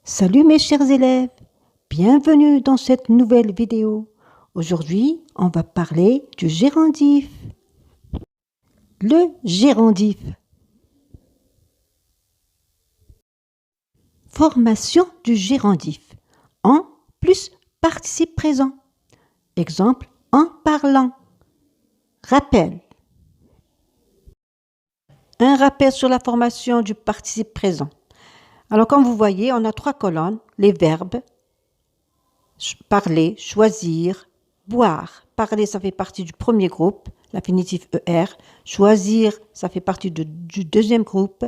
Salut mes chers élèves, bienvenue dans cette nouvelle vidéo. Aujourd'hui, on va parler du gérondif. Le gérondif. Formation du gérondif. En plus participe présent. Exemple, en parlant. Rappel. Un rappel sur la formation du participe présent. Alors, comme vous voyez, on a 3 colonnes, les verbes, parler, choisir, boire. Parler, ça fait partie du premier groupe, l'infinitif ER. Choisir, ça fait partie du deuxième groupe.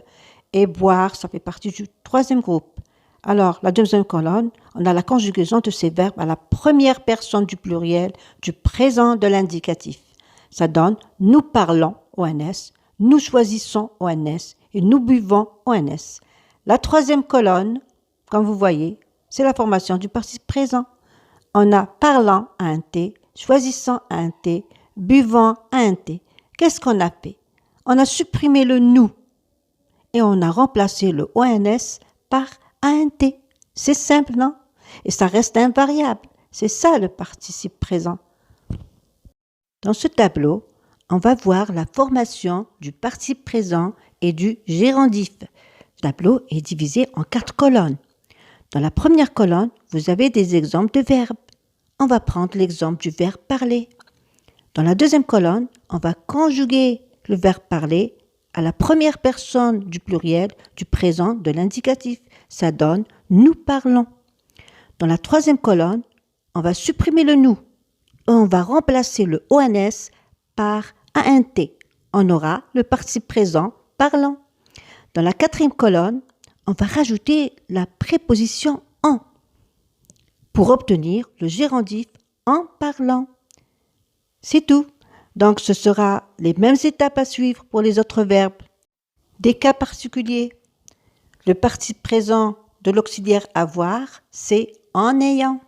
Et boire, ça fait partie du troisième groupe. Alors, la deuxième colonne, on a la conjugaison de ces verbes à la première personne du pluriel, du présent de l'indicatif. Ça donne « nous parlons » ONS, « nous choisissons » ONS et « nous buvons » ONS. La troisième colonne, comme vous voyez, c'est la formation du participe présent. On a parlant à un T, choisissant à un T, buvant à un T. Qu'est-ce qu'on a fait? On a supprimé le nous et on a remplacé le ONS par ANT. C'est simple, non? Et ça reste invariable. C'est ça le participe présent. Dans ce tableau, on va voir la formation du participe présent et du gérondif. Le tableau est divisé en 4 colonnes. Dans la première colonne, vous avez des exemples de verbes. On va prendre l'exemple du verbe parler. Dans la deuxième colonne, on va conjuguer le verbe parler à la première personne du pluriel du présent de l'indicatif. Ça donne « nous parlons ». Dans la troisième colonne, on va supprimer le « nous ». On va remplacer le ONS par ANT. On aura le participe présent « parlant ». Dans la quatrième colonne, on va rajouter la préposition « en » pour obtenir le gérondif « en parlant ». C'est tout. Donc, ce sera les mêmes étapes à suivre pour les autres verbes. Des cas particuliers. Le participe présent de l'auxiliaire avoir, c'est en ayant.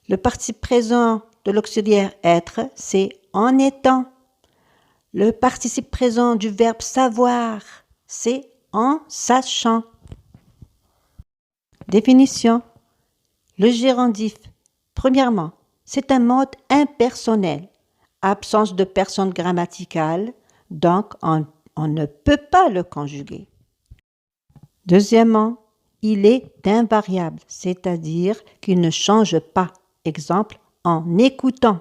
Le participe présent de l'auxiliaire être, c'est en étant. Le participe présent du verbe savoir, c'est en sachant. Définition. Le gérondif. Premièrement, c'est un mode impersonnel. Absence de personne grammaticale, donc on ne peut pas le conjuguer. Deuxièmement, il est invariable, c'est-à-dire qu'il ne change pas. Exemple, en écoutant.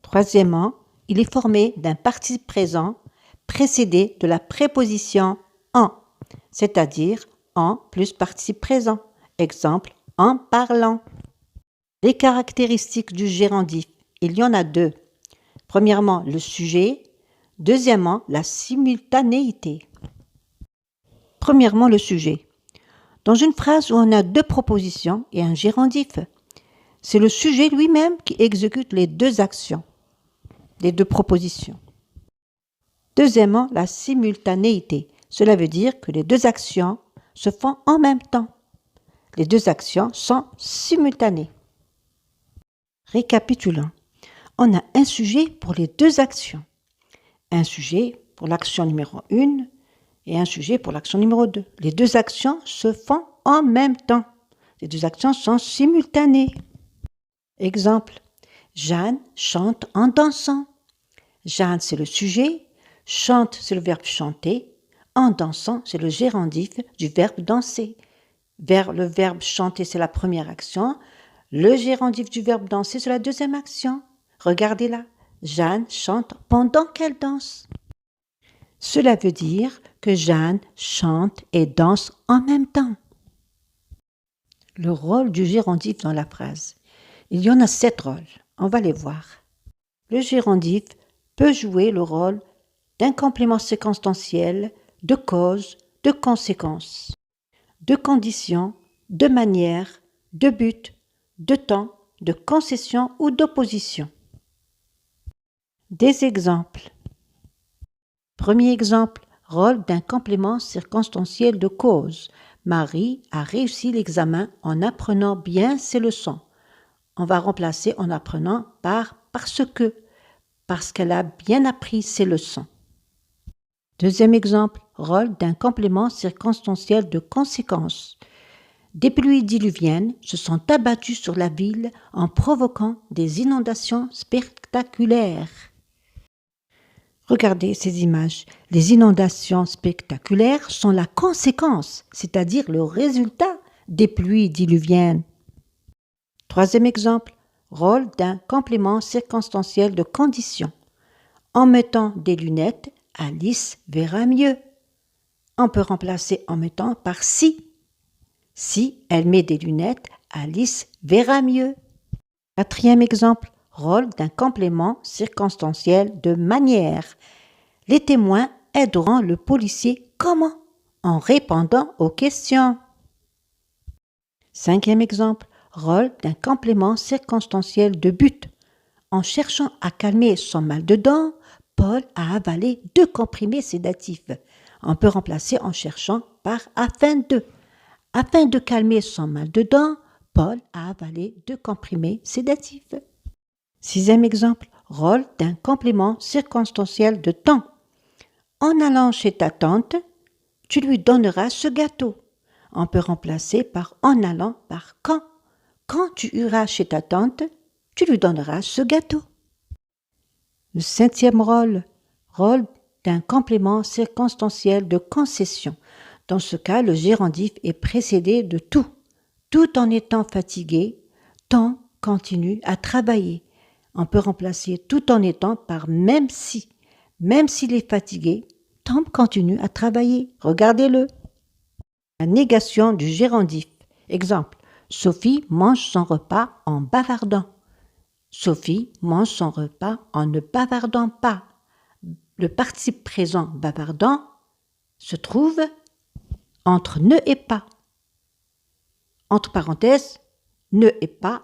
Troisièmement, il est formé d'un participe présent précédé de la préposition en, c'est-à-dire en plus participe présent. Exemple, en parlant. Les caractéristiques du gérondif. Il y en a 2. Premièrement, le sujet. Deuxièmement, la simultanéité. Premièrement, le sujet. Dans une phrase où on a 2 propositions et un gérondif, c'est le sujet lui-même qui exécute les 2 actions, les 2 propositions. Deuxièmement, la simultanéité. Cela veut dire que les 2 actions se font en même temps. Les 2 actions sont simultanées. Récapitulons. On a un sujet pour les 2 actions. Un sujet pour l'action numéro 1 et un sujet pour l'action numéro 2. Les 2 actions se font en même temps. Les 2 actions sont simultanées. Exemple, Jeanne chante en dansant. Jeanne, c'est le sujet. Chante, c'est le verbe chanter. En dansant, c'est le gérondif du verbe danser. Le verbe chanter, c'est la première action. Le gérondif du verbe danser, c'est la deuxième action. Regardez là, Jeanne chante pendant qu'elle danse. Cela veut dire que Jeanne chante et danse en même temps. Le rôle du gérondif dans la phrase. Il y en a 7 rôles. On va les voir. Le gérondif peut jouer le rôle d'un complément séquentiel, de cause, de conséquence, de condition, de manière, de but, de temps, de concession ou d'opposition. Des exemples. Premier exemple, rôle d'un complément circonstanciel de cause. Marie a réussi l'examen en apprenant bien ses leçons. On va remplacer en apprenant par parce qu'elle a bien appris ses leçons. Deuxième exemple, rôle d'un complément circonstanciel de conséquence. Des pluies diluviennes se sont abattues sur la ville en provoquant des inondations spectaculaires. Regardez ces images. Les inondations spectaculaires sont la conséquence, c'est-à-dire le résultat des pluies diluviennes. Troisième exemple, rôle d'un complément circonstanciel de condition. En mettant des lunettes, Alice verra mieux. On peut remplacer en mettant par si. Si elle met des lunettes, Alice verra mieux. Quatrième exemple, rôle d'un complément circonstanciel de manière. Les témoins aideront le policier comment? En répondant aux questions. Cinquième exemple, rôle d'un complément circonstanciel de but. En cherchant à calmer son mal de dents, Paul a avalé 2 comprimés sédatifs. On peut remplacer en cherchant par afin de. Afin de calmer son mal de dents, Paul a avalé 2 comprimés sédatifs. Sixième exemple, rôle d'un complément circonstanciel de temps. En allant chez ta tante, tu lui donneras ce gâteau. On peut remplacer par en allant par quand. Quand tu iras chez ta tante, tu lui donneras ce gâteau. Le septième rôle d'un complément circonstanciel de concession. Dans ce cas, le gérondif est précédé de tout. Tout en étant fatigué, Tom continue à travailler. On peut remplacer tout en étant par même si. Même s'il est fatigué, Tom continue à travailler. Regardez-le. La négation du gérondif. Exemple, Sophie mange son repas en bavardant. Sophie mange son repas en ne bavardant pas. Le participe présent bavardant se trouve entre ne et pas. Entre parenthèses, ne et pas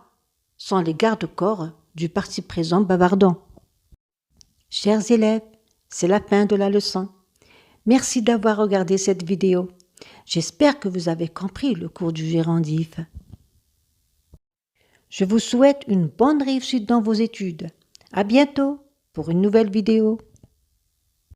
sont les garde-corps du participe présent bavardant. Chers élèves, c'est la fin de la leçon. Merci d'avoir regardé cette vidéo. J'espère que vous avez compris le cours du gérondif. Je vous souhaite une bonne réussite dans vos études. À bientôt pour une nouvelle vidéo.